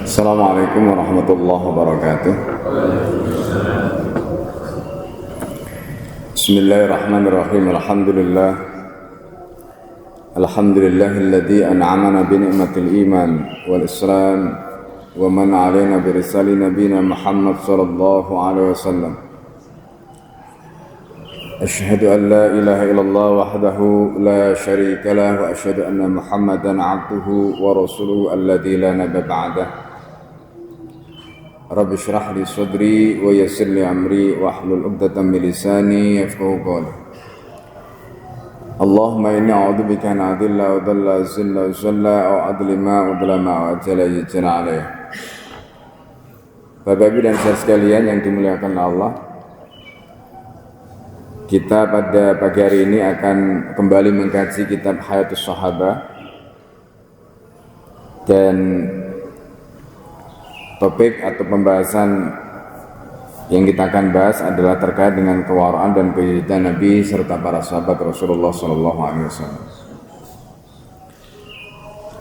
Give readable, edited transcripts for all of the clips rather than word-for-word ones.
Assalamualaikum warahmatullahi wabarakatuh. Bismillahirrahmanirrahim. Alhamdulillahilladzi an'amana bi ni'matil iman wal islam wa man 'alaina bi risali nabiyina Muhammad sallallahu alaihi wasallam. Asyhadu an la ilaha illallah wahdahu la syarika lah wa asyhadu anna Muhammadan 'abduhu wa rasuluhu alladzi la nabiyya ba'dahu. Rabbi shrah li sadri wa yassir li amri wa hlul 'uqdatam min lisani yafqahu qawli. Allahumma inni a'udzubika an adilla wa dhalla zilla wa zalla aw adlima wa dhalama wa ajala yajna alayh. Bapak Ibu dan saudara sekalian yang dimuliakan Allah, kita pada pagi hari ini akan kembali mengkaji kitab Hayatus Sahabah, dan topik atau pembahasan yang kita akan bahas adalah terkait dengan kewaraan dan kejujuran Nabi serta para sahabat Rasulullah SAW.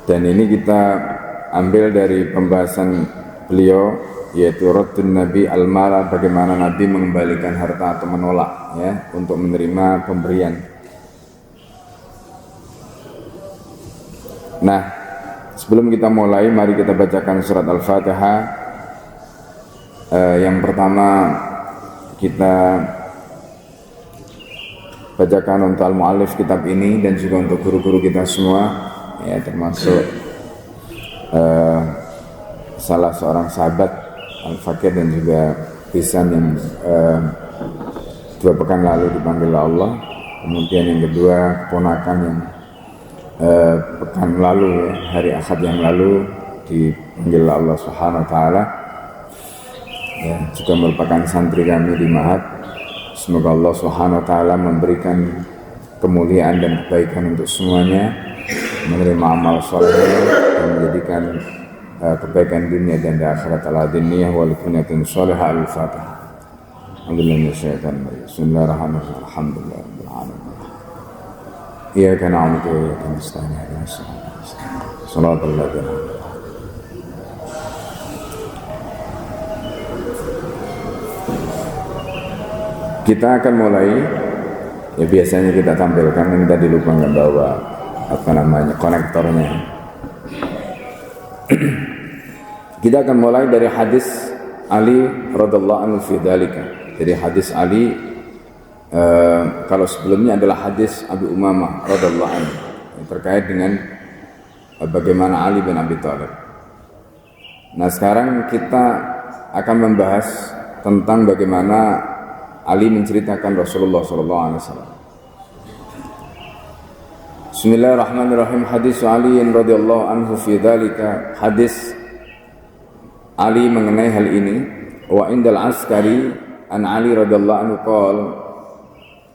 Dan ini kita ambil dari pembahasan beliau, yaitu Raddun Nabi al-Mala, bagaimana Nabi mengembalikan harta atau menolak ya untuk menerima pemberian. Nah, sebelum kita mulai, mari kita bacakan surat Al-Fatihah. Yang pertama kita bacakan untuk al-mu'allif kitab ini dan juga untuk guru-guru kita semua, ya, termasuk salah seorang sahabat Al-Fakir dan juga Pisan yang 2 pekan lalu dipanggil Allah. Kemudian yang kedua keponakan yang pekan lalu, hari Ahad yang lalu dipanggil Allah Subhanahu wa taala, ya, juga merupakan santri kami di Ma'had. Semoga Allah Subhanahu wa taala memberikan kemuliaan dan kebaikan untuk semuanya, menerima amal saleh dan menjadikan kebaikan dunia dan akhirat al-adiniyah wal kunyatin salihah. Al-Fatihah. Bismillahirrahmanirrahim. Alhamdulillahirabbil alamin. Iyyaka na'budu wa iyyaka nasta'in. Ihdinas siratal ladzina an'amta 'alaihim. Kita akan mulai, ya biasanya kita tampilkan, ini tadi lupa nggak bawa konektornya. Kita akan mulai dari hadis Ali radhiyallahu anhu fi dzalika. Jadi hadis Ali, kalau sebelumnya adalah hadis Abu Umamah radhiyallahu anhu terkait dengan bagaimana Ali bin Abi Thalib. Nah, sekarang kita akan membahas tentang bagaimana Ali menceritakan Rasulullah SAW. Bismillahirrahmanirrahim. Hadis Ali radhiyallahu anhu fi dzalika. Hadis Ali mengenai hal ini. Wa indal Askari an Ali radhiyallahu anhu qol.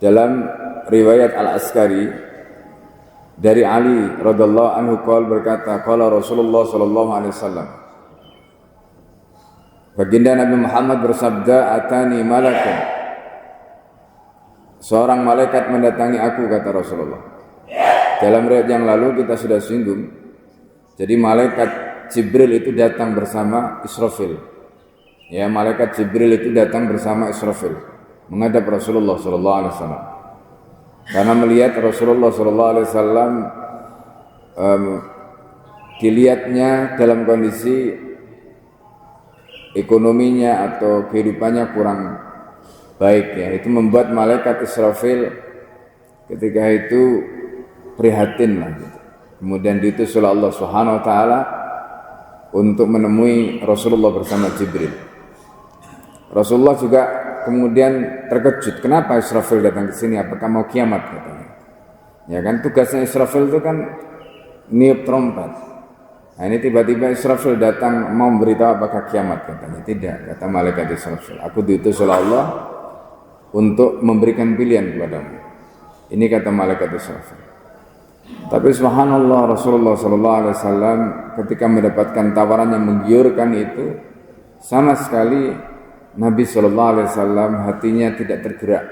Dalam riwayat Al-Askari dari Ali radhiyallahu anhu qol berkata, qala Rasulullah sallallahu alaihi wasallam. Baginda Nabi Muhammad bersabda, atani malakun. Seorang malaikat mendatangi aku, kata Rasulullah. Dalam riwayat yang lalu kita sudah singgung. Jadi malaikat Jibril itu datang bersama Israfil. Ya, malaikat Jibril itu datang bersama Israfil menghadap Rasulullah sallallahu alaihi wasallam. Karena melihat Rasulullah sallallahu alaihi wasallam dilihatnya dalam kondisi ekonominya atau kehidupannya kurang baik, ya, itu membuat malaikat Israfil ketika itu prihatin lah gitu. Kemudian diutus oleh Allah Subhanahu wa taala untuk menemui Rasulullah bersama Jibril. Rasulullah juga kemudian terkejut, kenapa Israfil datang ke sini? Apakah mau kiamat, katanya. Ya kan, tugasnya Israfil itu kan niup trompet. Nah, ini tiba-tiba Israfil datang mau memberitahu apakah kiamat, katanya. Tidak, kata malaikat Israfil, aku diutus oleh Allah untuk memberikan pilihan kepadamu. Ini kata malaikat Israfil. Tapi subhanallah, Rasulullah SAW ketika mendapatkan tawaran yang menggiurkan itu, sama sekali Nabi SAW hatinya tidak tergerak,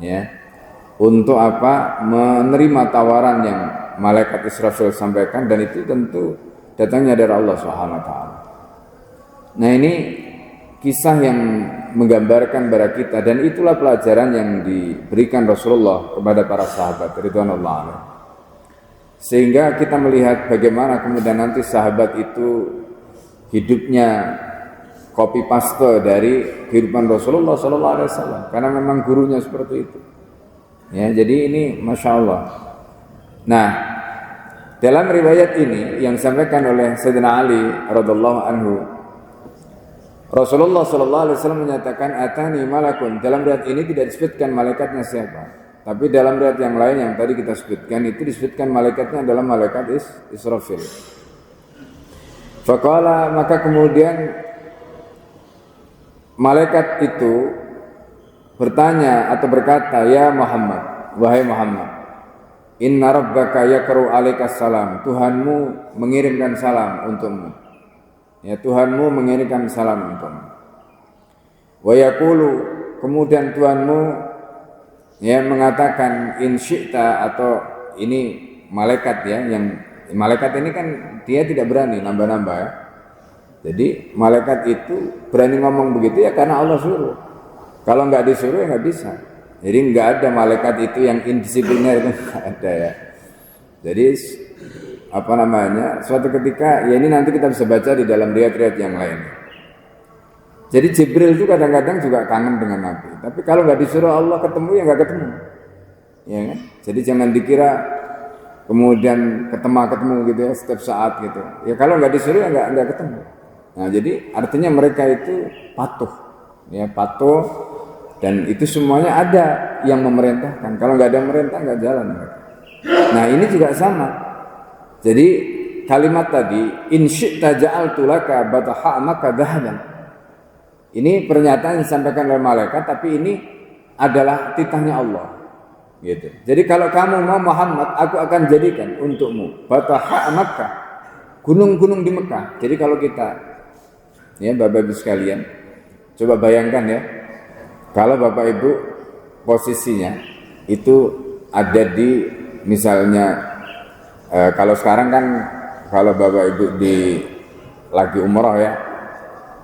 ya, untuk apa? Menerima tawaran yang malaikat Israfil sampaikan, dan itu tentu datangnya dari Allah Subhanahu wa taala. Nah ini kisah yang menggambarkan kepada kita, dan itulah pelajaran yang diberikan Rasulullah kepada para sahabat ridwanullah alaihi. Sehingga kita melihat bagaimana kemudian nanti sahabat itu hidupnya copy paste dari kehidupan Rasulullah SAW, karena memang gurunya seperti itu. Ya, jadi ini masya Allah. Nah, dalam riwayat ini yang disampaikan oleh Sayyidina Ali radhiallahu anhu, Rasulullah SAW menyatakan atani malakun. Dalam riwayat ini tidak disebutkan malaikatnya siapa, tapi dalam riwayat yang lain yang tadi kita sebutkan itu disebutkan malaikatnya adalah malaikat Israfil. Faqala, maka kemudian malaikat itu bertanya atau berkata, ya Muhammad, wahai Muhammad, inna rabbaka yakru alaikas salam, Tuhanmu mengirimkan salam untukmu. Ya, Tuhanmu mengirimkan salam untukmu. Wa yaqulu, kemudian Tuhanmu ya mengatakan in syi'ta, atau ini malaikat ya, yang malaikat ini kan dia tidak berani nambah-nambah ya. Jadi malaikat itu berani ngomong begitu ya karena Allah suruh. Kalau nggak disuruh ya nggak bisa. Jadi nggak ada malaikat itu yang indisipliner, itu nggak ada ya. Jadi apa namanya, suatu ketika ya ini nanti kita bisa baca di dalam riwayat-riwayat yang lain. Jadi Jibril itu kadang-kadang juga kangen dengan Nabi. Tapi kalau nggak disuruh Allah ketemu ya nggak ketemu. Ya kan? Jadi jangan dikira kemudian ketemu gitu ya setiap saat gitu. Ya kalau nggak disuruh ya nggak ketemu. Nah jadi artinya mereka itu patuh, ya patuh, dan itu semuanya ada yang memerintahkan. Kalau nggak ada memerintah nggak jalan mereka. Nah ini juga sama. Jadi kalimat tadi in syi'ta ja'altu laka bataha maka dahaban. Ini pernyataan yang disampaikan oleh malaikat, tapi ini adalah titahnya Allah. Gitu. Jadi kalau kamu mau Muhammad, aku akan jadikan untukmu bataha Makkah, gunung-gunung di Mekah. Jadi kalau kita, ya Bapak Ibu sekalian, coba bayangkan ya, kalau Bapak Ibu posisinya itu ada di misalnya kalau sekarang kan kalau Bapak Ibu lagi umroh ya,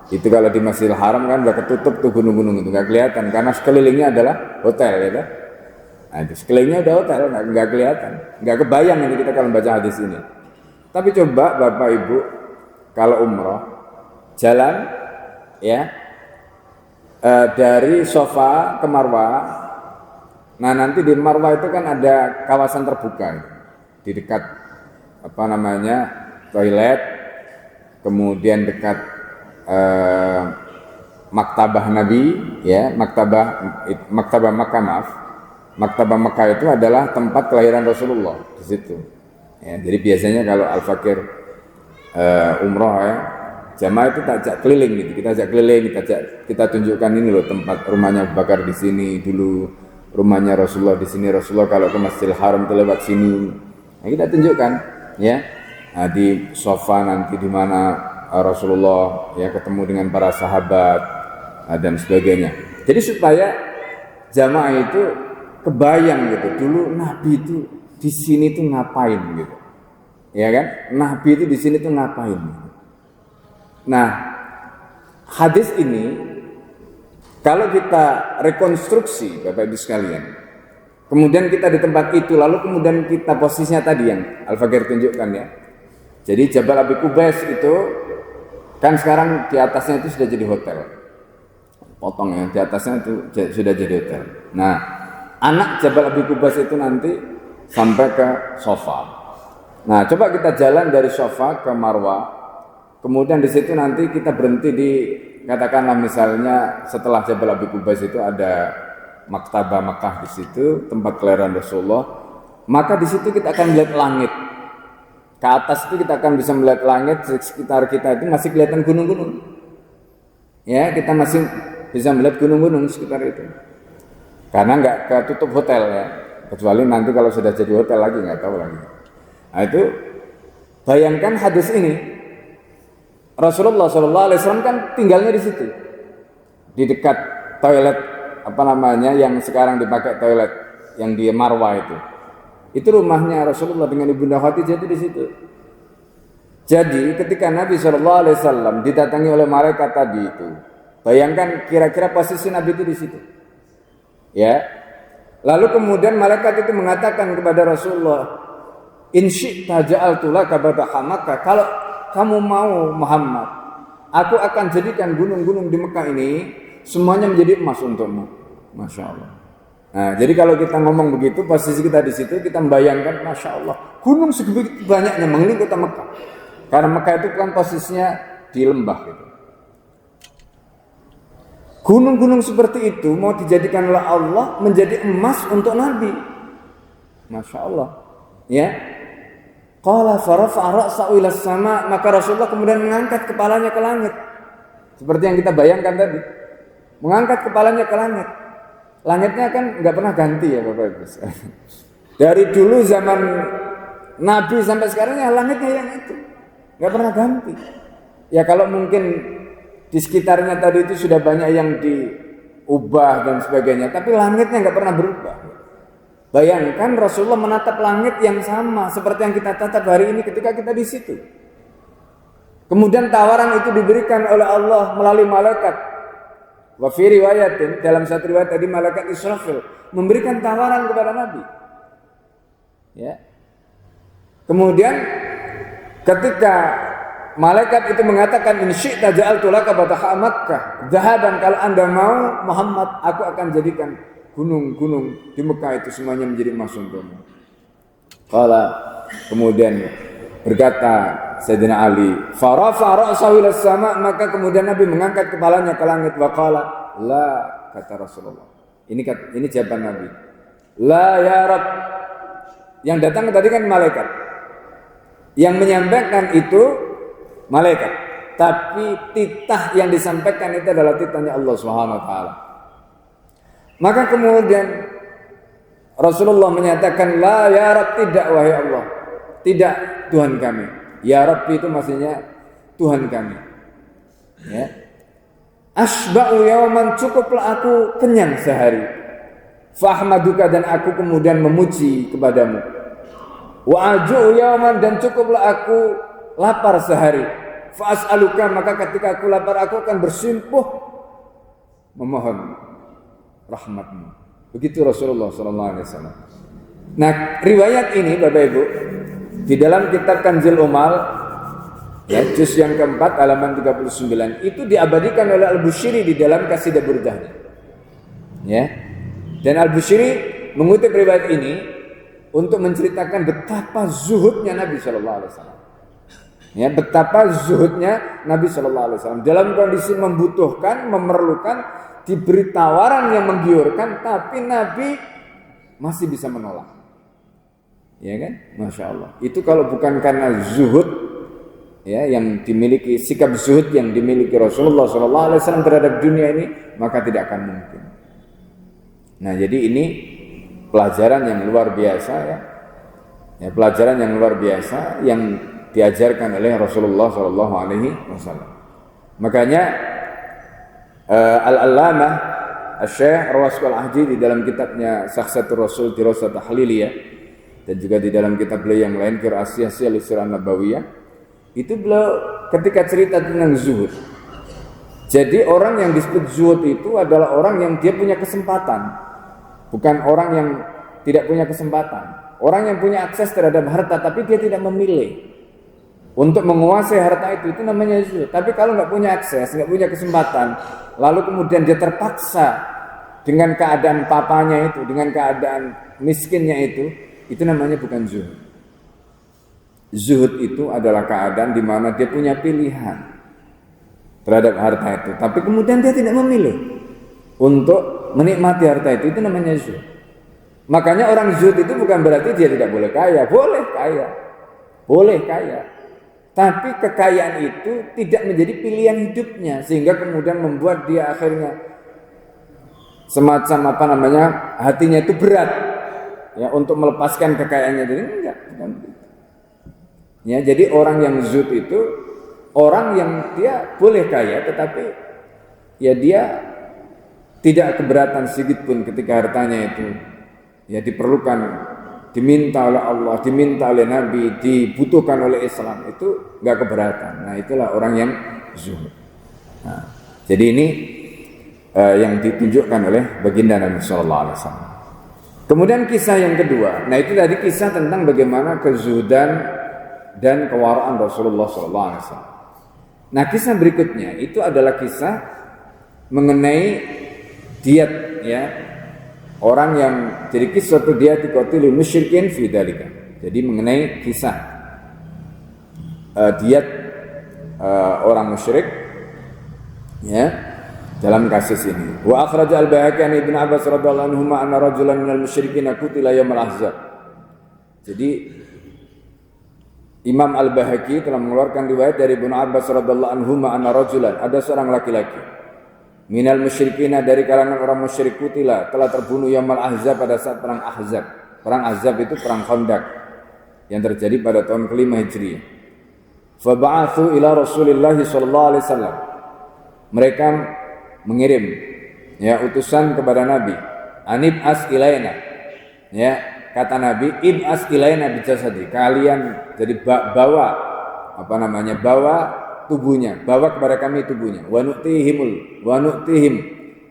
itu kalau di Masjidil Haram kan udah ketutup tuh gunung-gunung itu, nggak kelihatan karena sekelilingnya adalah hotel ya kan? Nah, itu sekelilingnya udah hotel, nggak kelihatan, nggak kebayang ini kita kalau baca hadis ini. Tapi coba Bapak Ibu kalau umroh jalan ya dari Safa ke Marwah. Nah nanti di Marwah itu kan ada kawasan terbuka di dekat apa namanya toilet, kemudian dekat maktabah Nabi ya, maktabah Makkah, maaf. Maktabah Makkah itu adalah tempat kelahiran Rasulullah di situ. Ya, jadi biasanya kalau Al-Fakir umroh ya, jamaah itu tak ajak keliling gitu. Kita ajak keliling, kita tunjukkan ini loh tempat rumahnya Abu Bakar di sini dulu, rumahnya Rasulullah di sini. Rasulullah kalau ke Masjidil Haram itu lewat sini. Nah, kita tunjukkan ya. Nah, di sofa nanti di mana Rasulullah ya ketemu dengan para sahabat dan sebagainya. Jadi supaya jamaah itu kebayang gitu, dulu Nabi itu di sini tuh ngapain gitu, ya kan? Nabi itu di sini tuh ngapain? Gitu. Nah, hadis ini kalau kita rekonstruksi, Bapak Ibu sekalian, kemudian kita di tempat itu, lalu kemudian kita posisinya tadi yang Al-Fakir tunjukkan ya. Jadi Jabal Abi Qubais itu kan sekarang di atasnya itu sudah jadi hotel, potong ya, di atasnya itu sudah jadi hotel. Nah, anak Jabal Abi Qubais itu nanti sampai ke Safa. Nah, coba kita jalan dari Safa ke Marwah. Kemudian di situ nanti kita berhenti di, katakanlah misalnya setelah Jabal Abi Qubais itu ada Maktabah Makkah di situ, tempat kelahiran Rasulullah. Maka di situ kita akan melihat langit. Ke atas itu kita akan bisa melihat langit, di sekitar kita itu masih kelihatan gunung-gunung. Ya, kita masih bisa melihat gunung-gunung sekitar itu. Karena nggak ketutup hotel ya, kecuali nanti kalau sudah jadi hotel lagi nggak tahu lagi. Nah itu bayangkan hadis ini, Rasulullah SAW kan tinggalnya di situ, di dekat toilet apa namanya yang sekarang dipakai toilet yang di Marwah itu rumahnya Rasulullah dengan Ibunda Khadijah itu di situ. Jadi ketika Nabi SAW didatangi oleh malaikat tadi itu, bayangkan kira-kira posisi Nabi itu di situ. Ya. Lalu kemudian malaikat itu mengatakan kepada Rasulullah, "In syi'ta ja'altu laka badahamaka." Kalau kamu mau Muhammad, aku akan jadikan gunung-gunung di Mekah ini semuanya menjadi emas untukmu. Masya Allah. Nah, jadi kalau kita ngomong begitu, posisi kita di situ, kita membayangkan, Masya Allah, gunung sebegitu banyaknya mengelilingi kota Mekah. Karena Mekah itu kan posisinya di lembah gitu. Gunung-gunung seperti itu mau dijadikan oleh Allah menjadi emas untuk Nabi. Masya Allah. Ya. Qala farafa'a ra'sahu ila sama, maka Rasulullah kemudian mengangkat kepalanya ke langit. Seperti yang kita bayangkan tadi. Mengangkat kepalanya ke langit. Langitnya kan nggak pernah ganti ya Bapak Ibu. Dari dulu zaman Nabi sampai sekarang ya langitnya yang itu. Nggak pernah ganti. Ya kalau mungkin di sekitarnya tadi itu sudah banyak yang diubah dan sebagainya, tapi langitnya nggak pernah berubah. Bayangkan Rasulullah menatap langit yang sama seperti yang kita tatap hari ini ketika kita di situ. Kemudian tawaran itu diberikan oleh Allah melalui malaikat. Wa fi riwayatin, dalam satu riwayat tadi malaikat Israfil memberikan tawaran kepada Nabi. Ya. Kemudian ketika malaikat itu mengatakan in syi'ta ja'altu laka bataha Makkah, zahaban, kalau Anda mau Muhammad, aku akan jadikan gunung-gunung di Mekah itu semuanya menjadi emas untukmu. Kemudian berkata Sayyidina Ali, farafa ra'sahu ila sama, maka kemudian Nabi mengangkat kepalanya ke langit, wa qala la, kata Rasulullah. Ini jawaban Nabi. La ya Rabb. Yang datang tadi kan malaikat. Yang menyampaikan itu malaikat, tapi titah yang disampaikan itu adalah titahnya Allah Subhanahu wa taala. Maka kemudian Rasulullah menyatakan, la ya Rabb, tidak wahai Allah, tidak Tuhan kami. Ya Rabb itu maksudnya Tuhan kami. Ya. Asba'u yauman, cukuplah aku kenyang sehari. Fahmaduka, dan aku kemudian memuji kepadamu. Wa aju'u yauman, dan cukuplah aku lapar sehari. Fa'as'aluka, maka ketika aku lapar aku akan bersimpuh memohon rahmatmu. Begitu Rasulullah SAW. Nah, riwayat ini Bapak Ibu di dalam kitab Kanzul Umal, ya, juz yang keempat halaman 39, itu diabadikan oleh Al-Bushiri di dalam Qasidah Burdahnya. Ya. Dan Al-Bushiri mengutip riwayat ini untuk menceritakan betapa zuhudnya Nabi sallallahu alaihi wasallam. Ya, betapa zuhudnya Nabi sallallahu alaihi wasallam dalam kondisi membutuhkan, memerlukan, diberi tawaran yang menggiurkan, tapi Nabi masih bisa menolak. Ya kan? Masya Allah. Itu kalau bukan karena zuhud, ya, yang dimiliki, sikap zuhud yang dimiliki Rasulullah SAW terhadap dunia ini, maka tidak akan mungkin. Nah, jadi ini pelajaran yang luar biasa, ya. Ya, pelajaran yang luar biasa yang diajarkan oleh Rasulullah SAW. Makanya Al-Allamah Asy-Syaikh Rawasul Ahdi di dalam kitabnya Sakhsatur Rasul Dirasah Tahliliyah, dan juga di dalam kitab beliau yang lain Qira'ah Sirah Nabawiyah, itu beliau ketika cerita tentang zuhud. Jadi orang yang disebut zuhud itu adalah orang yang dia punya kesempatan, bukan orang yang tidak punya kesempatan. Orang yang punya akses terhadap harta tapi dia tidak memilih untuk menguasai harta itu namanya zuhud. Tapi kalau nggak punya akses, nggak punya kesempatan, lalu kemudian dia terpaksa dengan keadaan papanya itu, dengan keadaan miskinnya itu namanya bukan zuhud. Zuhud itu adalah keadaan di mana dia punya pilihan terhadap harta itu, tapi kemudian dia tidak memilih untuk menikmati harta itu namanya zuhud. Makanya orang zuhud itu bukan berarti dia tidak boleh kaya, boleh kaya. Tapi kekayaan itu tidak menjadi pilihan hidupnya, sehingga kemudian membuat dia akhirnya semacam hatinya itu berat, ya, untuk melepaskan kekayaannya. Jadi enggak. Ya, jadi orang yang zuhud itu orang yang dia boleh kaya, tetapi ya dia tidak keberatan sedikit pun ketika hartanya itu ya diperlukan diminta oleh Allah, diminta oleh Nabi, dibutuhkan oleh Islam, itu nggak keberatan. Nah, itulah orang yang zuhud. Nah, jadi ini yang ditunjukkan oleh baginda Nabi Sallallahu Alaihi Wasallam. Kemudian kisah yang kedua, nah itu tadi kisah tentang bagaimana kezuhudan dan kewaraan Rasulullah Sallallahu Alaihi Wasallam. Nah, kisah berikutnya itu adalah kisah mengenai diat, ya, orang yang jadi kisah itu diat qatilul musyrikin fi dzalika. Jadi mengenai kisah diat orang musyrik, ya, dalam kasus ini. Wa akhraj al-Baihaqi an Ibnu Abbas radhiyallahu anhu anna rajulan minal musyrikin qutila yaumil ahzab. Jadi Imam Al-Baihaqi telah mengeluarkan riwayat dari Ibnu Abbas radhiyallahu anhu anna rajulan, ada seorang laki-laki minal musyrikin dari kalangan orang musyrik kutila telah terbunuh yaumil ahzab pada saat perang Ahzab. Perang Ahzab itu perang Khandaq yang terjadi pada tahun ke-5 Hijriah. Fa ba'atsu ila Rasulillah sallallahu alaihi wasallam. Mereka mengirim, ya, utusan kepada Nabi, anib as ilaina, ya, kata Nabi, ibas ilaina bijasadi, kalian jadi bawa bawa tubuhnya, bawa kepada kami tubuhnya, wa nu'tihim,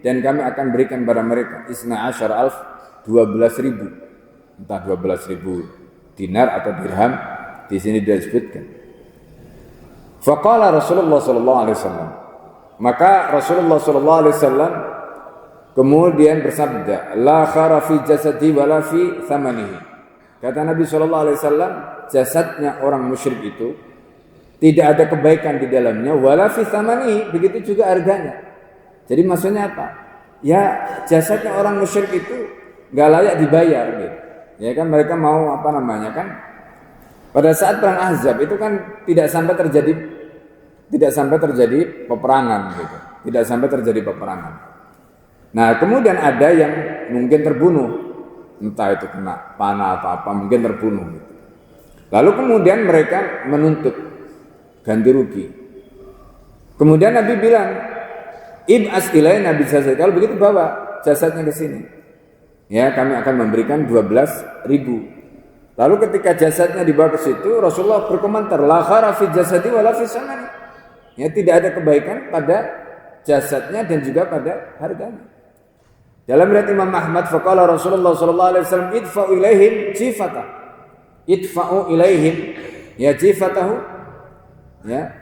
dan kami akan berikan kepada mereka 12.000, entah 12.000 dinar atau dirham, di sini disebutkan. Faqala Rasulullah sallallahu alaihi wasallam, maka Rasulullah sallallahu alaihi wasallam kemudian bersabda, la khara fi jasadi wala fi thamanihi. Kata Nabi sallallahu alaihi wasallam, jasadnya orang musyrik itu tidak ada kebaikan di dalamnya, wala fi thamanihi, begitu juga harganya. Jadi maksudnya apa? Ya, jasadnya orang musyrik itu enggak layak dibayar gitu. Ya kan, mereka mau kan pada saat perang Ahzab itu kan tidak sampai terjadi peperangan gitu. Tidak sampai terjadi peperangan. Nah, kemudian ada yang mungkin terbunuh, entah itu kena panah atau apa, mungkin terbunuh gitu. Lalu kemudian mereka menuntut ganti rugi. Kemudian Nabi bilang, ib'as ilaina bijasad, kalau begitu bawa jasadnya ke sini. Ya, kami akan memberikan 12.000. Lalu ketika jasadnya dibawa ke situ, Rasulullah berkomentar, la khara fi jasadi wala fi samani. Ya, tidak ada kebaikan pada jasadnya dan juga pada harganya. Dalam riwayat Imam Ahmad, faqala Rasulullah sallallahu alaihi wasallam, idfa'u ilaihim jifata. Idfa'u ilaihim, ya, jifatahu. Ya,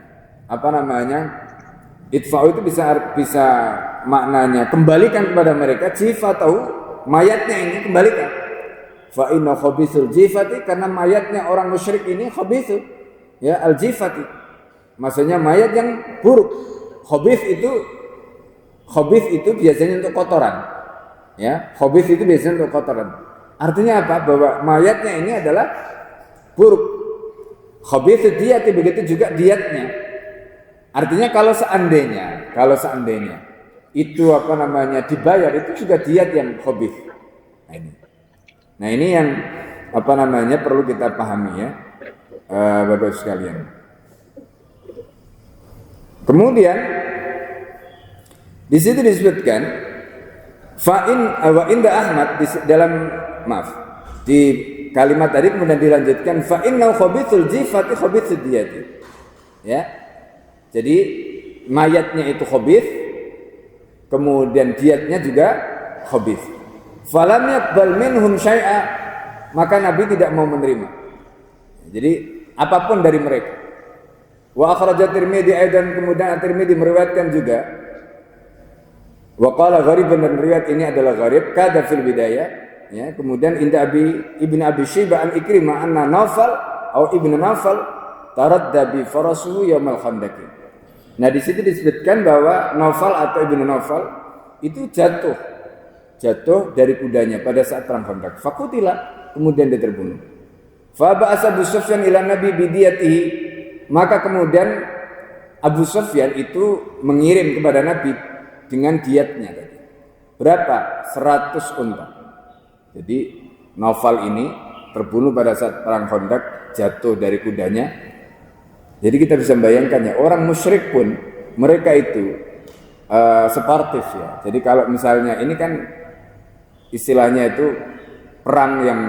idfa'u itu bisa maknanya kembalikan kepada mereka, jifatahu, mayatnya ini kembalikan. Fa inna khabithul jifati, karena mayatnya orang musyrik ini khabithu, ya, al-jifati. Maksudnya mayat yang buruk. Khabith itu biasanya untuk kotoran. Ya, khabith itu biasanya untuk kotoran. Artinya apa? Bahwa mayatnya ini adalah buruk. Khabith diati, begitu juga diatnya. Artinya kalau seandainya itu dibayar, itu juga diat yang khabith. Nah ini yang perlu kita pahami, ya, Bapak sekalian. Kemudian di situ disebutkan wa inda Ahmad di kalimat tadi kemudian dilanjutkan fa innahu khabithul jifati khabithud diyati. Ya. Jadi mayatnya itu khabith, kemudian diatnya juga khabith. Falam yaqbal minhum syai'a, maka Nabi tidak mau menerima. Jadi apapun dari mereka. Wa akhrajat Tirmidzi aidan, kemudian At-Tirmidzi meriwayatkan juga. Wa qala gharibun, dan riwayat ini adalah gharib, kada fil bidayah, ya. Kemudian inda Ibnu Abi Syaibah an Ikrimah anna Nawfal atau Ibnu Nawfal taradda bi farasuhu yaumal Khandaq. Nah, di situ disebutkan bahwa Nawfal atau Ibnu Nawfal itu jatuh dari kudanya pada saat perang Khandaq. Fakutila, kemudian dia terbunuh. Fa ba'asa Abu Sufyan ila Nabi bidiyatihi, maka kemudian Abu Sufyan itu mengirim kepada Nabi dengan diatnya tadi. Berapa? 100 unta. Jadi Nawfal ini terbunuh pada saat perang Khandaq, jatuh dari kudanya. Jadi kita bisa membayangkan, ya, orang musyrik pun mereka itu sportif, ya. Jadi kalau misalnya ini kan istilahnya itu perang yang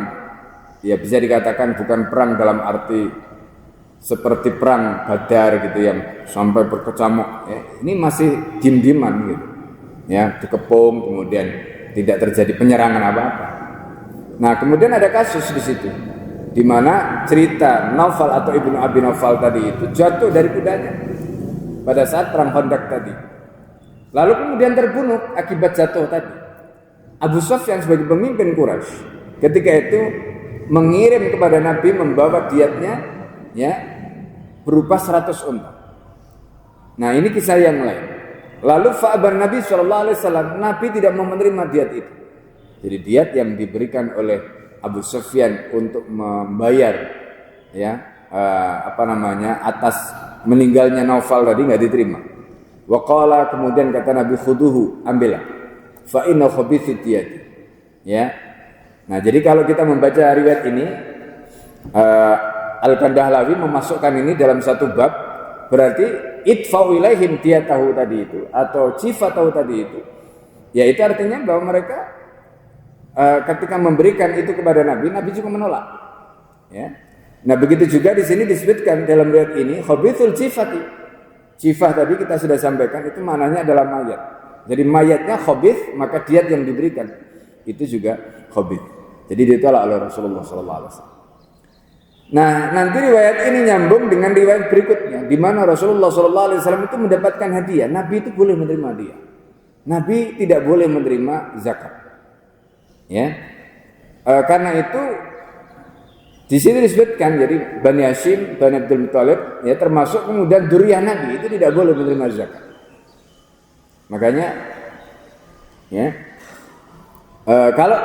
ya bisa dikatakan bukan perang dalam arti seperti perang Badar gitu yang sampai berkecamuk. Ini masih dim-diman gitu. Ya, dikepung kemudian tidak terjadi penyerangan apa-apa. Nah, kemudian ada kasus di situ di mana cerita Naufal atau Ibnu Abi Naufal tadi itu jatuh dari kudanya pada saat perang Khandaq tadi. Lalu kemudian terbunuh akibat jatuh tadi. Abu Sufyan sebagai pemimpin Quraisy ketika itu mengirim kepada Nabi membawa diatnya ya berupa 100 unta. Nah, ini kisah yang lain. Lalu fa'abar Nabi SAW, Nabi tidak mau menerima diat itu. Jadi diat yang diberikan oleh Abu Sufyan untuk membayar ya atas meninggalnya Naufal tadi nggak diterima. Wa qala, kemudian kata Nabi, khuduhu, ambillah. Fa inna khabithid diyati. Ya. Nah, jadi kalau kita membaca riwayat ini Al-Kandahlawi memasukkan ini dalam satu bab, berarti idfa'u ilaihim diyatahu tadi itu atau cifatahu tadi itu. Ya, itu artinya bahwa mereka ketika memberikan itu kepada Nabi, Nabi juga menolak. Ya. Nah, begitu juga di sini disebutkan dalam riwayat ini khabithul cifati. Cifah tadi kita sudah sampaikan itu maknanya adalah mayat. Jadi mayatnya khabith, maka diat yang diberikan itu juga khabith. Jadi ditolak oleh Rasulullah SAW. Nah, nanti riwayat ini nyambung dengan riwayat berikutnya, di mana Rasulullah SAW itu mendapatkan hadiah. Nabi itu boleh menerima hadiah. Nabi tidak boleh menerima zakat. Ya, karena itu di sini disebutkan jadi Bani Hashim, Bani Abdul Muthalib, ya termasuk kemudian dzurriyyah Nabi itu tidak boleh menerima zakat. Makanya, ya kalau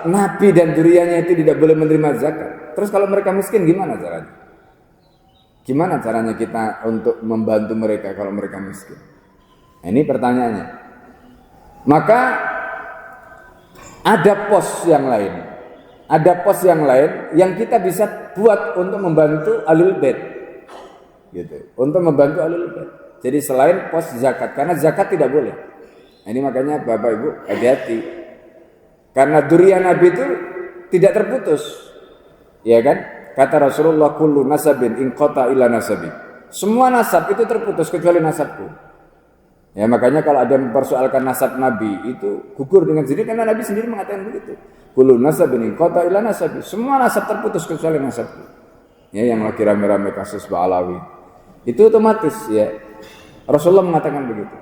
Nabi dan dzurriyyahnya itu tidak boleh menerima zakat, terus kalau mereka miskin gimana caranya? Gimana caranya kita untuk membantu mereka kalau mereka miskin? Nah, ini pertanyaannya. Maka ada pos yang lain. Ada pos yang lain yang kita bisa buat untuk membantu Ahlul Bait. Gitu. Untuk membantu Ahlul Bait. Jadi selain pos zakat, karena zakat tidak boleh. Nah, ini makanya Bapak Ibu hati-hati. Karena dzurriyyah Nabi itu tidak terputus. Ya kan? Kata Rasulullah, kullu nasabin inqata illa nasabi. Semua nasab itu terputus kecuali nasabku. Ya, makanya kalau ada yang mempersoalkan nasab Nabi itu gugur dengan sendiri karena Nabi sendiri mengatakan begitu. Kullu nasabin inqata illa nasabi. Semua nasab terputus kecuali nasabku. Ya, yang lagi rame-rame kasus Ba'alawi. Itu otomatis ya. Rasulullah mengatakan begitu.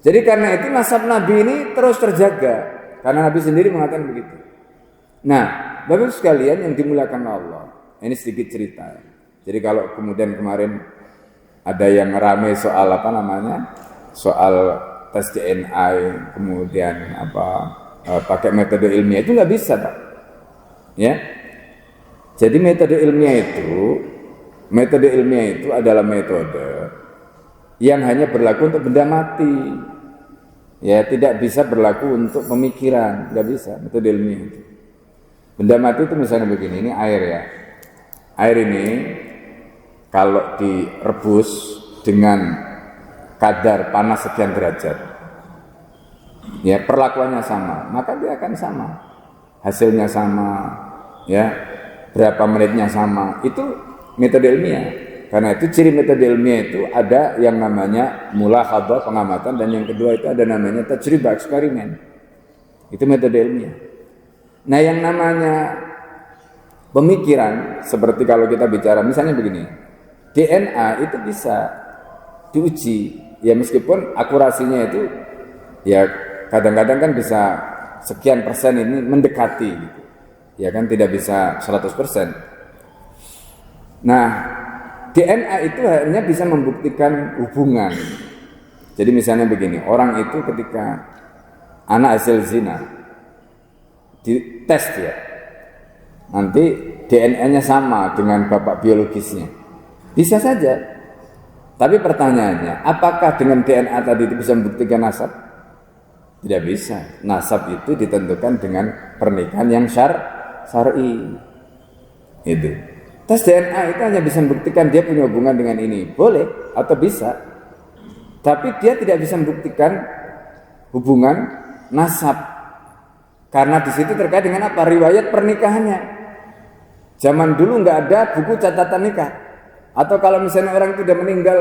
Jadi karena itu nasab Nabi ini terus terjaga karena Nabi sendiri mengatakan begitu. Nah, Bapak sekalian yang dimuliakan Allah, ini sedikit cerita. Jadi kalau kemudian kemarin ada yang rame soal soal tes DNA, kemudian pakai metode ilmiah, itu nggak bisa, Pak. Ya. Jadi metode ilmiah itu adalah metode yang hanya berlaku untuk benda mati. Ya, tidak bisa berlaku untuk pemikiran, nggak bisa metode ilmiah itu. Benda mati itu misalnya begini, ini air ya. Air ini kalau direbus dengan kadar panas sekian derajat, ya perlakuannya sama, maka dia akan sama, hasilnya sama, ya berapa menitnya sama. Itu metode ilmiah. Karena itu ciri metode ilmiah itu ada yang namanya mulahadhah, pengamatan, dan yang kedua itu ada namanya tajribah, eksperimen. Itu metode ilmiah. Nah, yang namanya pemikiran, seperti kalau kita bicara misalnya begini, DNA itu bisa diuji, ya meskipun akurasinya itu ya kadang-kadang kan bisa sekian persen ini mendekati gitu. Ya kan tidak bisa 100%. Nah, DNA itu hanya bisa membuktikan hubungan. Jadi misalnya begini, orang itu ketika anak hasil zina dites ya, nanti DNA-nya sama dengan bapak biologisnya, bisa saja. Tapi pertanyaannya, apakah dengan DNA tadi itu bisa membuktikan nasab? Tidak bisa. Nasab itu ditentukan dengan pernikahan yang syar'i. Itu. Tes DNA itu hanya bisa membuktikan dia punya hubungan dengan ini, boleh atau bisa. Tapi dia tidak bisa membuktikan hubungan nasab. Karena di situ terkait dengan apa? Riwayat pernikahannya. Zaman dulu nggak ada buku catatan nikah. Atau kalau misalnya orang itu sudah meninggal,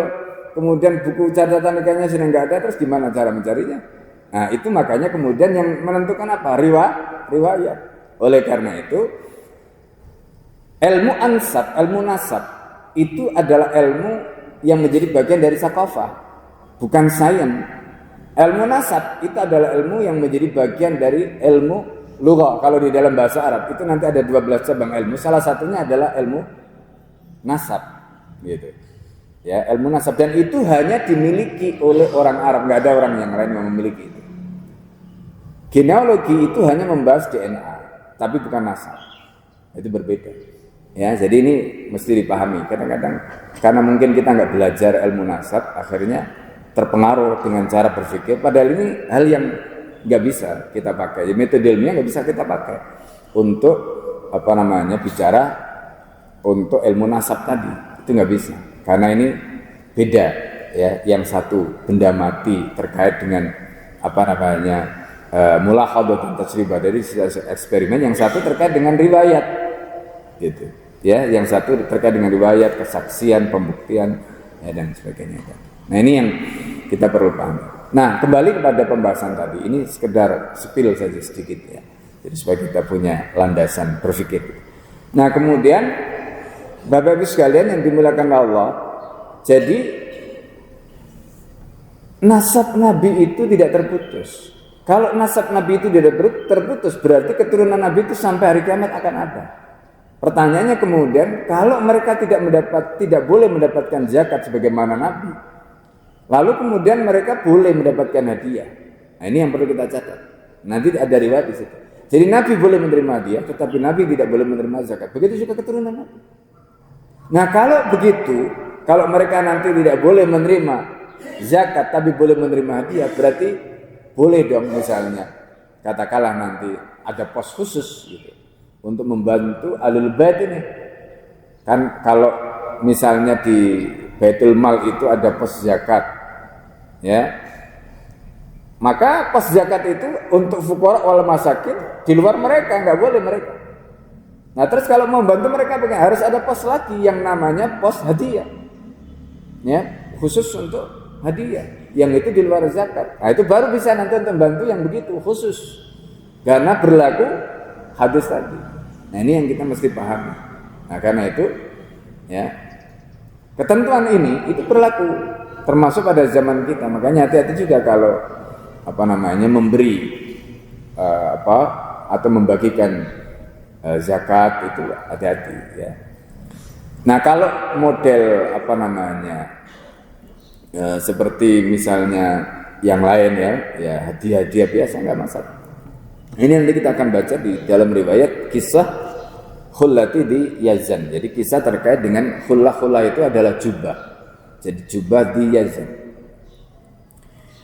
kemudian buku catatan nikahnya sudah nggak ada, terus gimana cara mencarinya? Nah itu makanya kemudian yang menentukan apa? Riwayat. Oleh karena itu, ilmu ansab, ilmu nasab itu adalah ilmu yang menjadi bagian dari sakofah, bukan sains. Ilmu nasab itu adalah ilmu yang menjadi bagian dari ilmu lughah. Kalau di dalam bahasa Arab itu nanti ada 12 cabang ilmu. Salah satunya adalah ilmu nasab, gitu. Ya, ilmu nasab, dan itu hanya dimiliki oleh orang Arab, nggak ada orang yang lain yang memiliki itu. Genealogi itu hanya membahas DNA, tapi bukan nasab. Itu berbeda. Ya, jadi ini mesti dipahami. Kadang-kadang karena mungkin kita nggak belajar ilmu nasab, akhirnya terpengaruh dengan cara berpikir. Padahal ini hal yang nggak bisa kita pakai. Ya, metode ilmiah nggak bisa kita pakai untuk bicara untuk ilmu nasab tadi. Itu nggak bisa. Karena ini beda, ya. Yang satu benda mati terkait dengan mulahadhatun tajribah dari eksperimen, yang satu terkait dengan riwayat, gitu. Ya, yang satu terkait dengan riwayat, kesaksian, pembuktian, ya, dan sebagainya. Nah, ini yang kita perlu pahami. Nah, kembali kepada pembahasan tadi, ini sekedar spill saja sedikit, ya. Jadi supaya kita punya landasan berpikir. Nah, kemudian Bapak Ibu sekalian yang dimuliakan Allah, jadi nasab Nabi itu tidak terputus. Kalau nasab Nabi itu tidak terputus, berarti keturunan Nabi itu sampai hari kiamat akan ada. Pertanyaannya kemudian, kalau mereka tidak boleh mendapatkan zakat sebagaimana Nabi, lalu kemudian mereka boleh mendapatkan hadiah. Nah, ini yang perlu kita catat. Nanti ada riwayat di situ. Jadi Nabi boleh menerima hadiah, tetapi Nabi tidak boleh menerima zakat. Begitu juga keturunan Nabi. Nah, kalau begitu, kalau mereka nanti tidak boleh menerima zakat tapi boleh menerima hadiah, berarti boleh dong misalnya katakanlah nanti ada pos khusus gitu untuk membantu ahlul bait ini. Kan kalau misalnya di Baitul Mal itu ada pos zakat, ya. Maka pos zakat itu untuk fuqara wal masakin, di luar mereka, nggak boleh mereka. Nah, terus kalau mau membantu mereka harus ada pos lagi yang namanya pos hadiah, ya, khusus untuk hadiah, yang itu di luar zakat. Nah, itu baru bisa nanti untuk membantu yang begitu khusus, karena berlaku hadis tadi. Nah, ini yang kita mesti pahami. Nah, karena itu, ya, ketentuan ini itu berlaku termasuk pada zaman kita. Makanya hati-hati juga kalau memberi atau membagikan zakat, itu hati-hati, ya. Nah, kalau model seperti misalnya yang lain, ya hadiah-hadiah biasa nggak masalah. Ini nanti kita akan baca di dalam riwayat kisah Khullati di Yazan. Jadi kisah terkait dengan khullah itu adalah jubah. Jadi jubah di Yazan.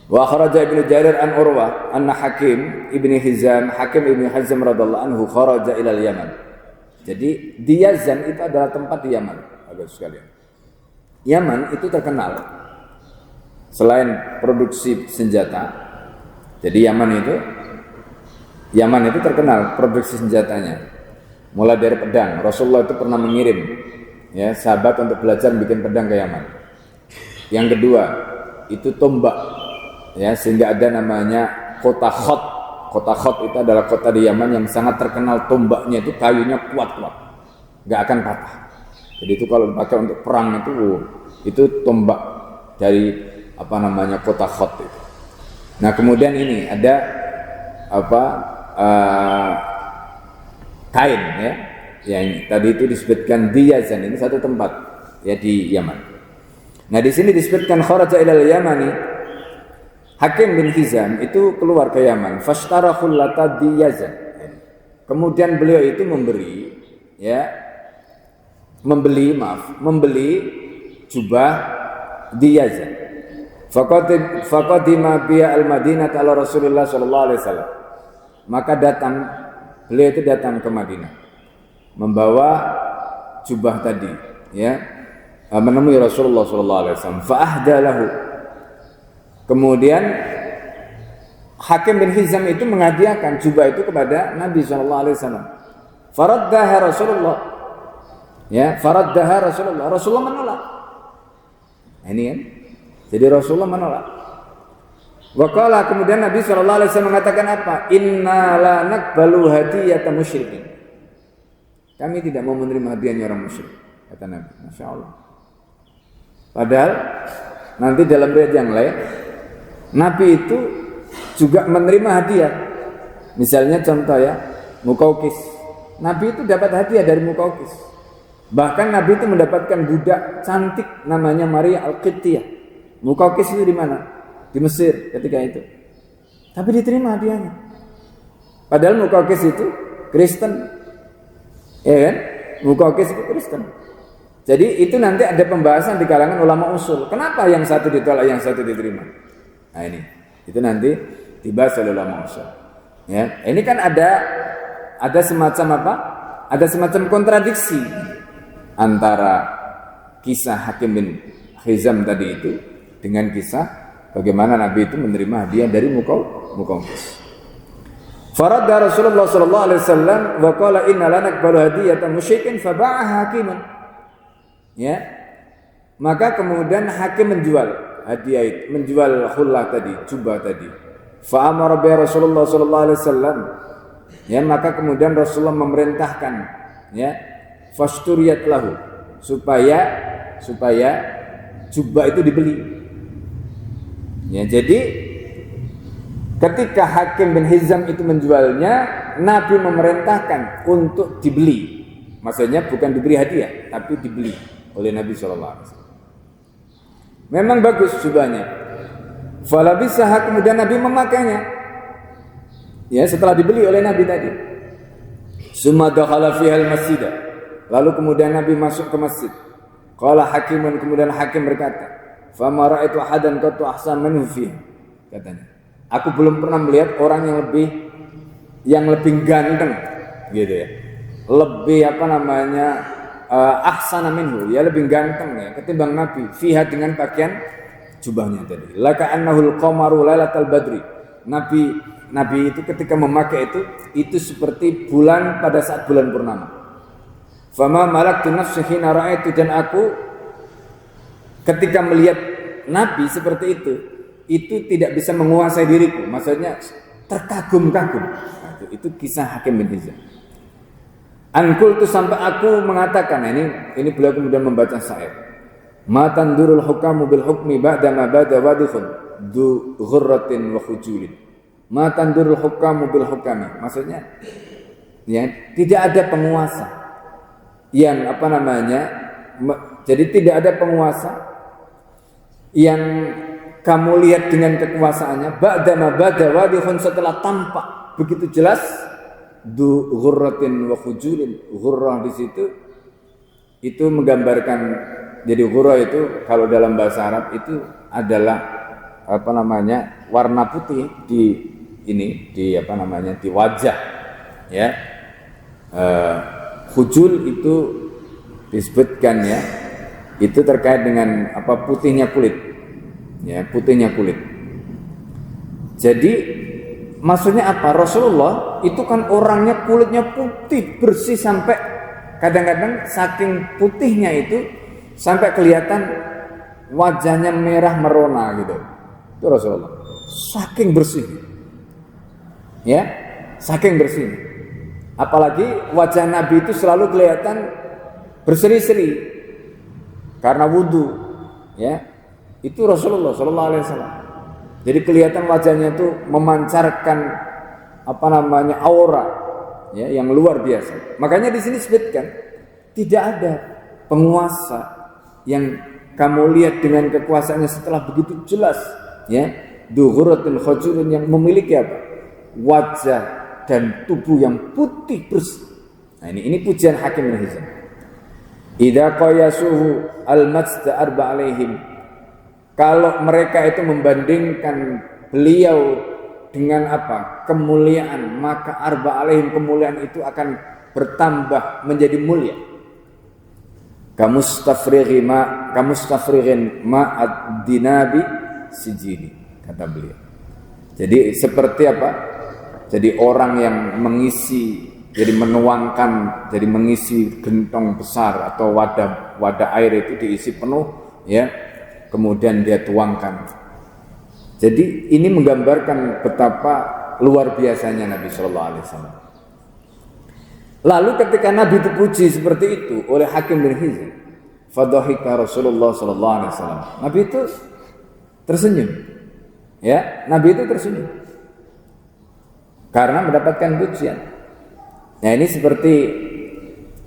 Wa kharaja Ibnu Jarir an Urwah anna Hakim ibni Hizam radhiyallahu anhu kharaja ila Yaman. Jadi di Yazan itu adalah tempat di Yaman, Bapak sekalian. Yaman itu terkenal selain produksi senjata. Jadi Yaman itu terkenal produksi senjatanya. Mulai dari pedang. Rasulullah itu pernah mengirim, ya, sahabat untuk belajar bikin pedang ke Yaman. Yang kedua, itu tombak, ya, sehingga ada namanya kota Khot. Kota Khot itu adalah kota di Yaman yang sangat terkenal, tombaknya itu kayunya kuat-kuat, nggak akan patah. Jadi itu kalau dipakai untuk perang itu tombak dari kota Khot itu. Nah, kemudian ini ada kain, ya, yang tadi itu disebutkan di Yazan, ini satu tempat, ya, di Yaman. Nah, di sini disebutkan kharaja ilal Yamani, Hakim bin Hizam itu keluar ke Yaman, fashtara khullata di Yazan. Kemudian beliau itu membeli jubah di Yazan. Faqadima biya al-Madinah ala Rasulullah sallallahu alaihi wasallam. Maka beliau itu datang ke Madinah membawa jubah tadi, ya, menemui Rasulullah sallallahu alaihi wasallam. Fa ahdalahu. Kemudian Hakim bin Hizam itu menghadiahkan jubah itu kepada Nabi sallallahu alaihi wasallam. Faraddaha Rasulullah. Ya, faraddaha Rasulullah menolak. Ini kan. Jadi Rasulullah menolak. Wa qala, kemudian Nabi sallallahu alaihi wasallam mengatakan apa? Inna la naqbalu hadiyata musyrikin. Kami tidak mau menerima hadiahnya orang musyrik, kata Nabi. Masya Allah. Padahal nanti dalam riwayat yang lain, Nabi itu juga menerima hadiah. Misalnya contoh ya, Muqawqis. Nabi itu dapat hadiah dari Muqawqis. Bahkan Nabi itu mendapatkan budak cantik namanya Maria Al-Qibtiyah. Muqawqis itu di mana? Di Mesir ketika itu. Tapi diterima hadiahnya. Padahal Muqawqis itu Kristen. Ya kan? Muqawqis itu Kristen. Jadi itu nanti ada pembahasan di kalangan ulama usul. Kenapa yang satu ditolak, yang satu diterima? Nah ini. Itu nanti dibahas oleh ulama usul. Ya, ini kan ada semacam apa? Ada semacam kontradiksi antara kisah Hakim bin Hizam tadi itu dengan kisah bagaimana Nabi itu menerima hadiah dari Muqawqis. Faradda Rasulullah sallallahu alaihi wasallam wa qala inna la naqbalu hadiyatan musyrikin fa ba'a hakiman. Ya. Maka kemudian hakim menjual hadiah itu, menjual khullah tadi, jubah tadi. Fa amara bi Rasulullah sallallahu alaihi wasallam. Ya, maka kemudian Rasulullah memerintahkan, ya, fasturiyat lahu, supaya jubah itu dibeli. Ya, jadi ketika Hakim bin Hizam itu menjualnya, Nabi memerintahkan untuk dibeli. Maksudnya bukan diberi hadiah, tapi dibeli oleh Nabi SAW. Memang bagus jubahnya. Falabisaha, kemudian Nabi memakainya. Ya, setelah dibeli oleh Nabi tadi. Summa dakhala fihal masjidah. Lalu kemudian Nabi masuk ke masjid. Qala Hakimun, kemudian Hakim berkata, "Fama ra'aitu ahadan qattu ahsan minhu fihi." Katanya, aku belum pernah melihat orang yang lebih ganteng, gitu ya. Lebih ahsana minhu, ya lebih ganteng ya ketimbang Nabi fiha, dengan pakaian jubahnya tadi. Laka annahul qamaru lailatal badri. Nabi itu ketika memakai itu seperti bulan pada saat bulan purnama. Fama malaktu nafsi hina ra'aitu, dan aku ketika melihat Nabi seperti itu tidak bisa menguasai diriku. Maksudnya terkagum-kagum. Nah, itu kisah Hakim bin Hizam. Angkul itu sampai aku mengatakan, ini beliau kemudian membaca syair. Ma tandurul hukamu bil hukmi ba'da ma bada wadihun du ghurratin wa khujulin. Ma tandurul hukamu bil hukami. Maksudnya ya, tidak ada penguasa yang jadi tidak ada penguasa yang kamu lihat dengan kekuasaannya ba'da ma bada wadihun, setelah tampak begitu jelas du ghurratin wa khujulin. Ghurrah di situ itu menggambarkan, jadi ghurrah itu kalau dalam bahasa Arab itu adalah warna putih di wajah, ya. Khujul itu disebutkan, ya, itu terkait dengan putihnya kulit, ya, putihnya kulit. Jadi maksudnya apa? Rasulullah itu kan orangnya kulitnya putih bersih, sampai kadang-kadang saking putihnya itu sampai kelihatan wajahnya merah merona gitu. Itu Rasulullah. Saking bersih. Ya, saking bersih. Apalagi wajah Nabi itu selalu kelihatan berseri-seri karena wudu, ya. Itu Rasulullah sallallahu alaihi wasallam. Jadi kelihatan wajahnya itu memancarkan aura, ya, yang luar biasa. Makanya di sini disebutkan tidak ada penguasa yang kamu lihat dengan kekuasaannya setelah begitu jelas, ya, dughuratul khujulun, yang memiliki wajah dan tubuh yang putih bersih. Nah, ini pujian Hakim bin Hizam. Idza qayasuhu al-majd arba alaihim. Kalau mereka itu membandingkan beliau dengan kemuliaan, maka arba alaihim, kemuliaan itu akan bertambah menjadi mulia. Kamustafrighin ma'ad dinabi sijili, kata beliau. Jadi seperti Jadi orang yang mengisi jadi menuangkan, jadi mengisi gentong besar atau wadah air itu diisi penuh, ya, kemudian dia tuangkan. Jadi ini menggambarkan betapa luar biasanya Nabi Shallallahu Alaihi Wasallam. Lalu ketika Nabi dipuji seperti itu oleh Hakim bin Hizam, fadhahika Rasulullah Shallallahu Alaihi Wasallam. Nabi itu tersenyum, ya, Nabi itu tersenyum karena mendapatkan pujian. Nah ini seperti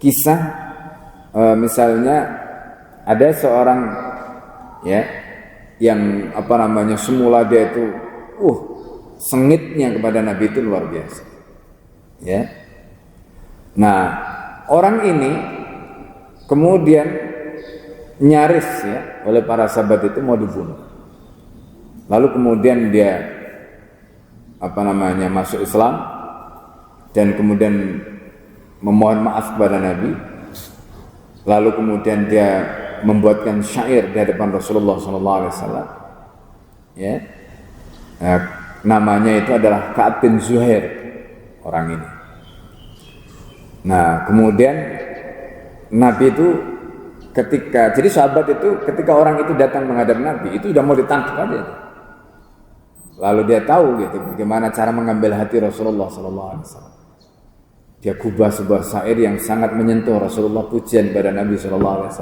kisah misalnya ada seorang, ya, yang semula dia itu sengitnya kepada Nabi itu luar biasa, ya. Nah orang ini kemudian nyaris, ya, oleh para sahabat itu mau dibunuh. Lalu kemudian dia masuk Islam dan kemudian memohon maaf kepada Nabi. Lalu kemudian dia membuatkan syair di hadapan Rasulullah SAW, ya. Namanya itu adalah Ka'ab bin Zuhair orang ini. Nah kemudian Nabi itu jadi sahabat itu ketika orang itu datang menghadap Nabi itu udah mau ditangkap aja. Lalu dia tahu gitu bagaimana cara mengambil hati Rasulullah SAW. Dia gubah sebuah syair yang sangat menyentuh Rasulullah, pujian pada Nabi SAW,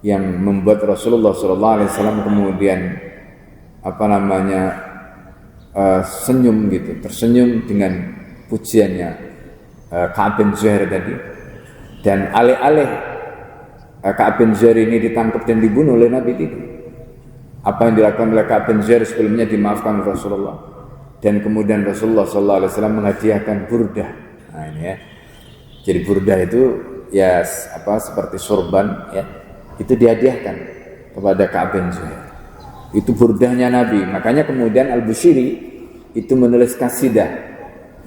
yang membuat Rasulullah SAW kemudian senyum gitu, tersenyum dengan pujiannya Ka'ab bin Zuhair tadi. Dan alih-alih Ka'ab bin Zuhair ini ditangkap dan dibunuh oleh Nabi itu, apa yang dilakukan oleh Ka'ab bin Zuhair sebelumnya dimaafkan Rasulullah. Dan kemudian Rasulullah SAW menghadiahkan burdah. Nah ini, ya, jadi burdah itu ya seperti sorban, ya, itu dihadiahkan kepada Ka'ab bin Zuhair. Itu burdahnya Nabi. Makanya kemudian Al-Bushiri itu menulis kasidah,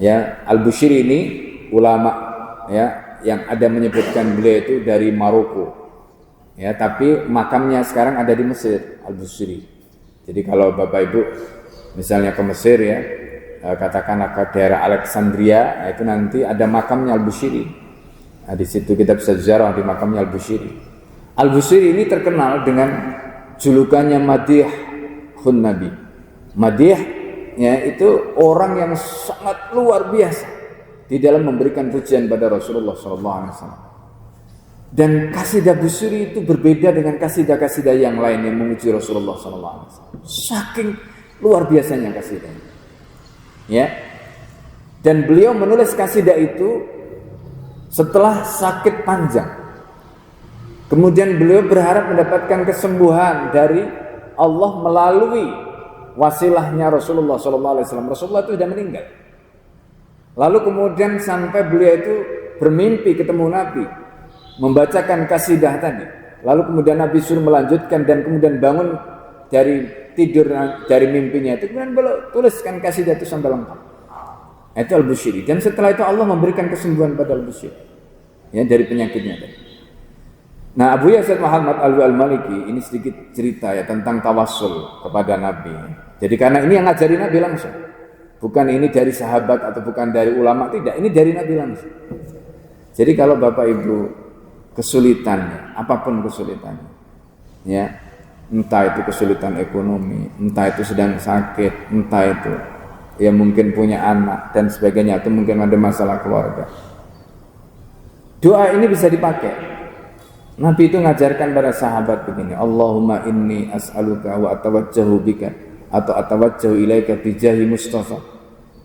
ya. Al-Bushiri ini ulama, ya, yang ada menyebutkan beliau itu dari Maroko, ya, tapi makamnya sekarang ada di Mesir, Al-Bushiri. Jadi kalau Bapak Ibu misalnya ke Mesir, ya, katakanlah ke daerah Alexandria, itu nanti ada makamnya Al-Bushiri. Nah, di situ kita bisa ziarah di makamnya Al-Bushiri. Al-Bushiri ini terkenal dengan julukannya Madihun Nabi. Madih, ya, itu orang yang sangat luar biasa di dalam memberikan pujian pada Rasulullah SAW. Dan kasidah Busiri itu berbeda dengan kasidah-kasidah yang lain yang memuji Rasulullah SAW. Saking luar biasanya kasidahnya, ya. Dan beliau menulis kasidah itu setelah sakit panjang. Kemudian beliau berharap mendapatkan kesembuhan dari Allah melalui wasilahnya Rasulullah SAW. Rasulullah itu sudah meninggal. Lalu kemudian sampai beliau itu bermimpi ketemu Nabi, membacakan kasidah tadi. Lalu kemudian Nabi suruh melanjutkan dan kemudian bangun dari tidur dari mimpinya itu, kemudian beliau tuliskan kasidah itu sampai lengkap. Itu Al-Bushiri. Dan setelah itu Allah memberikan kesembuhan pada Al-Bushiri, ya, dari penyakitnya tadi. Nah, Abu Yazid Muhammad Al-Maliki ini sedikit cerita, ya, tentang tawassul kepada Nabi. Jadi karena ini yang ngajari Nabi langsung. Bukan ini dari sahabat atau bukan dari ulama, tidak, ini dari Nabi langsung. Jadi kalau Bapak Ibu kesulitan, apapun kesulitannya, ya, entah itu kesulitan ekonomi, entah itu sedang sakit, entah itu ya mungkin punya anak dan sebagainya, atau mungkin ada masalah keluarga, doa ini bisa dipakai. Nabi itu ngajarkan pada sahabat begini, Allahumma inni as'aluka wa atawajjahu bika, atau atawajjahu ilaika bijahi Mustafa.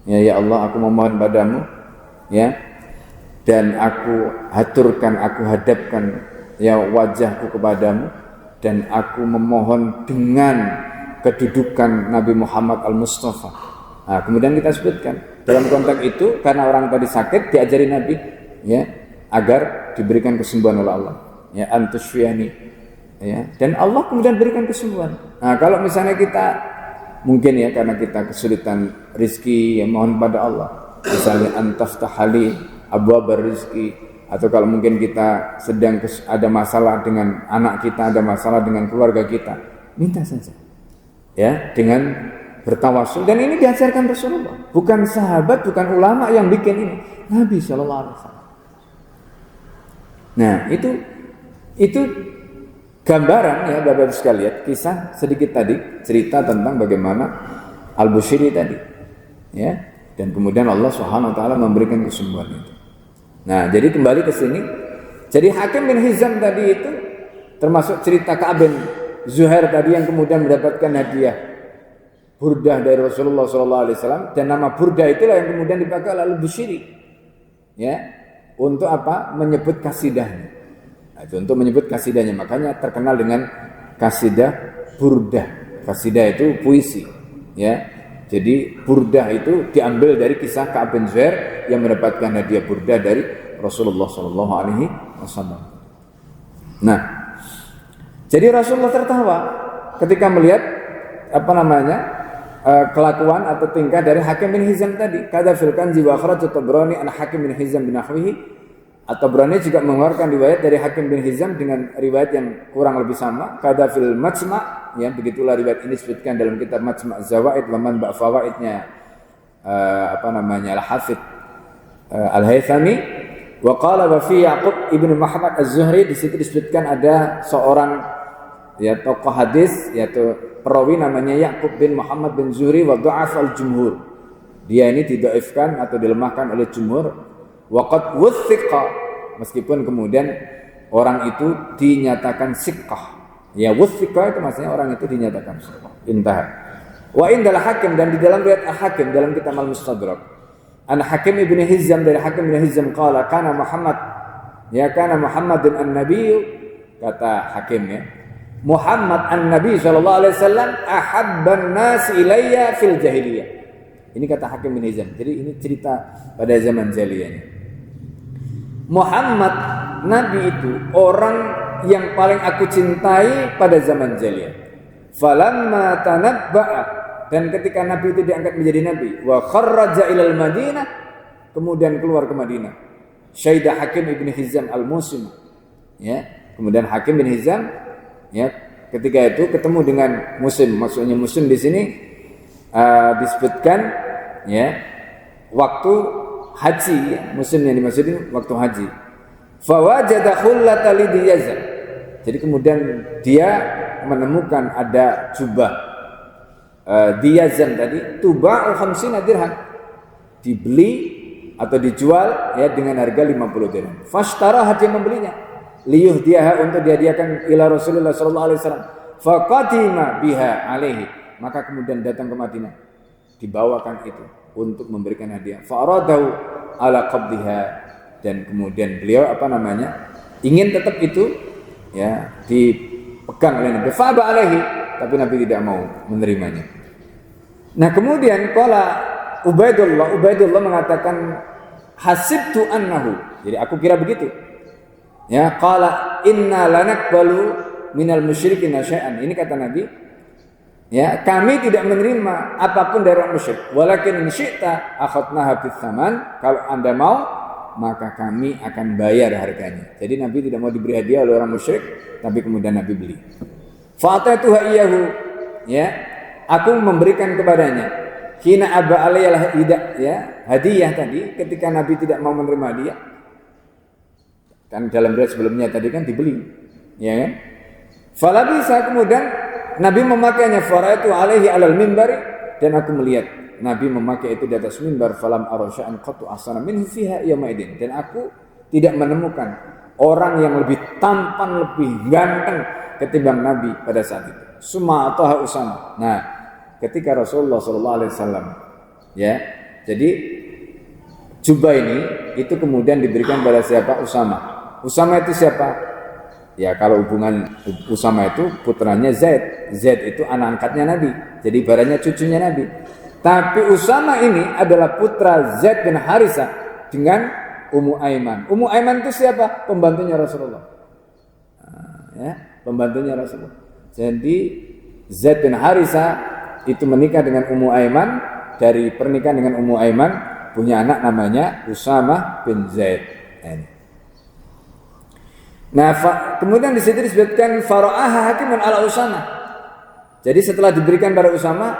Ya Allah, aku memohon padamu, ya, dan aku hadapkan, ya, wajahku kepadamu, dan aku memohon dengan kedudukan Nabi Muhammad Al-Mustafa. Nah, kemudian kita sebutkan dalam konteks itu karena orang tadi sakit diajari Nabi, ya, agar diberikan kesembuhan oleh Allah, ya, antusyfiani, ya, dan Allah kemudian berikan kesembuhan. Nah, kalau misalnya kita mungkin, ya, karena kita kesulitan rizki, ya, mohon pada Allah, misalnya antaftahali abwabar rizki, atau kalau mungkin kita sedang ada masalah dengan anak kita, ada masalah dengan keluarga kita, minta saja, ya, dengan bertawasul. Dan ini diajarkan Rasulullah, bukan sahabat, bukan ulama yang bikin ini. Nabi sallallahu alaihi wasallam. Nah, itu gambaran ya Bapak Ibu sekalian, kisah sedikit tadi cerita tentang bagaimana Al-Busiri tadi. Ya, dan kemudian Allah Subhanahu wa taala memberikan kesembuhan itu. Nah, jadi kembali ke sini. Jadi Hakim bin Hizam tadi itu termasuk cerita Ka'ab bin Zuhair tadi yang kemudian mendapatkan hadiah burdah dari Rasulullah SAW, dan nama burdah itulah yang kemudian dipakai oleh Al-Busiri, ya, untuk apa? Menyebut kasidahnya. Nah, itu untuk menyebut kasidahnya, makanya terkenal dengan kasidah burdah. Kasidah itu puisi, ya. Jadi burdah itu diambil dari kisah Ka'ab bin Zuhair yang mendapatkan hadiah burdah dari Rasulullah SAW. Nah, jadi Rasulullah tertawa ketika melihat kelakuan atau tingkah dari Hakim bin Hizam tadi. Kada fil kanzi wa akhraj Tabrani an Hakim bin Hizam bin Nahwihi. At-Tabrani juga mengeluarkan riwayat dari Hakim bin Hizam dengan riwayat yang kurang lebih sama. Kada fil Majma', ya, begitulah riwayat ini disebutkan dalam kitab Majma' Zawaid wa Manba' Fawaidnya Al-Hafidz Al-Haythami. Wa qala wa fi Ya'qub ibnu Muhammad Az-Zuhri, di situ disebutkan ada seorang tokoh hadis yaitu perawi namanya Ya'qub bin Muhammad bin Zuhri wa dha'af al-jumhur. Dia ini didhaifkan atau dilemahkan oleh jumhur. Wa qad wuthiqa, meskipun kemudian orang itu dinyatakan siqah. Ya, wuthiqa itu maksudnya orang itu dinyatakan siqah. Intah. Wa indal Hakim, dan di dalam riwayat Al-Hakim dalam kitab Al-Mustadrak. An Hakim ibn Hizam, dari Hakim ibn Hizam qala kana Muhammadun an-nabiyyu, kata Hakim, ya, Muhammad an-Nabi sallallahu alaihi wasallam ahabban nas ilayya fil jahiliyah. Ini kata Hakim bin Hizam. Jadi ini cerita pada zaman jahiliyah. Muhammad Nabi itu orang yang paling aku cintai pada zaman jahiliyah. Falamma tanabba'a, dan ketika Nabi itu diangkat menjadi nabi, wa kharraja ilal Madinah, kemudian keluar ke Madinah. Syaidah Hakim ibn Hizam al-Musim. Ya, kemudian Hakim bin Hizam, ya, ketika itu ketemu dengan musim. Maksudnya musim di sini disebutkan, ya, waktu haji, ya, musim yang dimaksudin waktu haji. Fawajada khullata lidiyazan. Jadi kemudian dia menemukan ada jubah diyazan tadi, tuba'u 50 dirham, dibeli atau dijual, ya, dengan harga 50 dirham. Fashtara, dia membelinya, liyuhdiyaha, untuk dihadiahkan ila Rasulullah sallallahu alaihi wasallam. Faqadima biha alaihi, maka kemudian datang ke Madinah, dibawakan itu untuk memberikan hadiah. Fa'aradahu ala qabdiha, dan kemudian beliau ingin tetap itu, ya, dipegang oleh Nabi. Fa'aba alaihi, tapi Nabi tidak mau menerimanya. Nah, kemudian qala Ubaidullah mengatakan hasibtu annahu, jadi aku kira begitu. Ya, qala inna lanaqbalu minal musyrikin syai'an. Ini kata Nabi, ya, kami tidak menerima apapun dari orang musyrik. Walakin in syi'ta akhadnaha bis saman, kalau Anda mau maka kami akan bayar harganya. Jadi Nabi tidak mau diberi hadiah oleh orang musyrik, tapi kemudian Nabi beli. Fa'atatuha iyahu, ya, aku memberikan kepadanya. Hina aba alayal hadiah tadi, ketika Nabi tidak mau menerima hadiah. Kan dalam riwayat sebelumnya tadi kan dibeli, ya kan? Fala bisa, kemudian Nabi memakainya, faraitu alaihi alal mimbari, dan aku melihat Nabi memakai itu di atas mimbar. Falam arasya'an qatu ahsana minhu fiha yaumaidin, dan aku tidak menemukan orang yang lebih tampan, lebih ganteng ketimbang Nabi pada saat itu. Summa ataha Usama. Nah, ketika Rasulullah sallallahu alaihi wasallam, ya, jadi jubah ini itu kemudian diberikan pada siapa? Usama. Usama itu siapa? Ya, kalau hubungan Usama itu putranya Zaid. Zaid itu anak angkatnya Nabi. Jadi ibaratnya cucunya Nabi. Tapi Usama ini adalah putra Zaid bin Harisah dengan Ummu Aiman. Ummu Aiman itu siapa? Pembantunya Rasulullah. Ya, pembantunya Rasulullah. Jadi Zaid bin Harisah itu menikah dengan Ummu Aiman. Dari pernikahan dengan Ummu Aiman punya anak namanya Usama bin Zaid. Nah, kemudian di situ disebutkan fara'aha hakimun ala Usama. Jadi setelah diberikan pada Usama,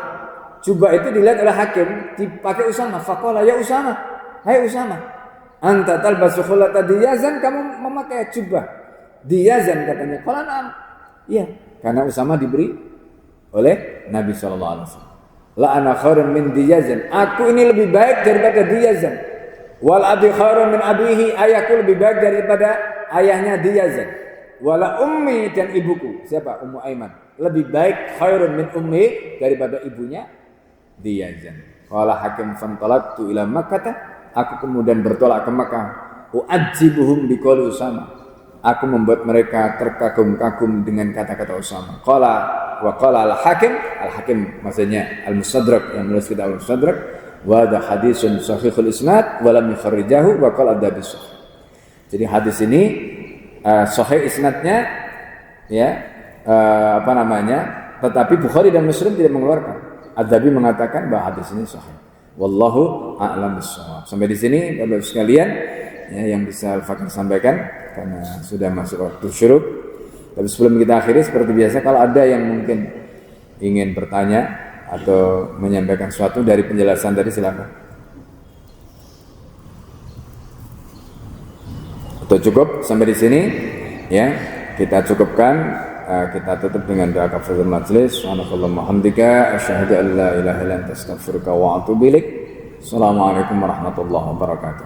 jubah itu dilihat oleh hakim, dipakai Usama. Faqala ya Usama, hai Usama, anta talbasu khulata diyazan, kamu memakai jubah diyazan katanya. Qala na'am. Iya, karena Usama diberi oleh Nabi sallallahu alaihi wasallam. La ana khairun min diyazan. Aku ini lebih baik daripada diyazan. Wal abi khairun min abihi, ayahku lebih baik daripada ayahnya diyazan. Wala ummi, dan ibuku, siapa? Ummu Aiman, lebih baik khairun min ummi daripada ibunya diyazan. Qala Hakim fantalaqtu ila Makkah, aku kemudian bertolak ke Makkah. U'ajibuhum biqauli Usama, aku membuat mereka terkagum-kagum dengan kata-kata Usama. Wa qala al-Hakim maksudnya al-Mustadrak, yang menulis kitab al-Mustadrak, wa hadha hadisun sahihul isnad wa lam yukharrijahu wa qala ad-Dabi sahih. Jadi hadis ini sahih isnadnya, ya, tetapi Bukhari dan Muslim tidak mengeluarkan. Ad-Dabi mengatakan bahwa hadis ini sahih. Wallahu a'lam bissawab. Sampai di sini Bapak Ibu sekalian, ya, yang bisa Al-Fakir sampaikan karena sudah masuk waktu syuruk. Tapi sebelum kita akhiri, seperti biasa, kalau ada yang mungkin ingin bertanya atau menyampaikan sesuatu dari penjelasan tadi, silakan. Atau cukup sampai di sini, ya, kita cukupkan. Kita tutup dengan doa kafaratul majlis. Subhanakallahumma hamdika asyhadu an la ilaha illa anta astaghfiruka wa atubu ilaik. Assalamualaikum warahmatullahi wabarakatuh.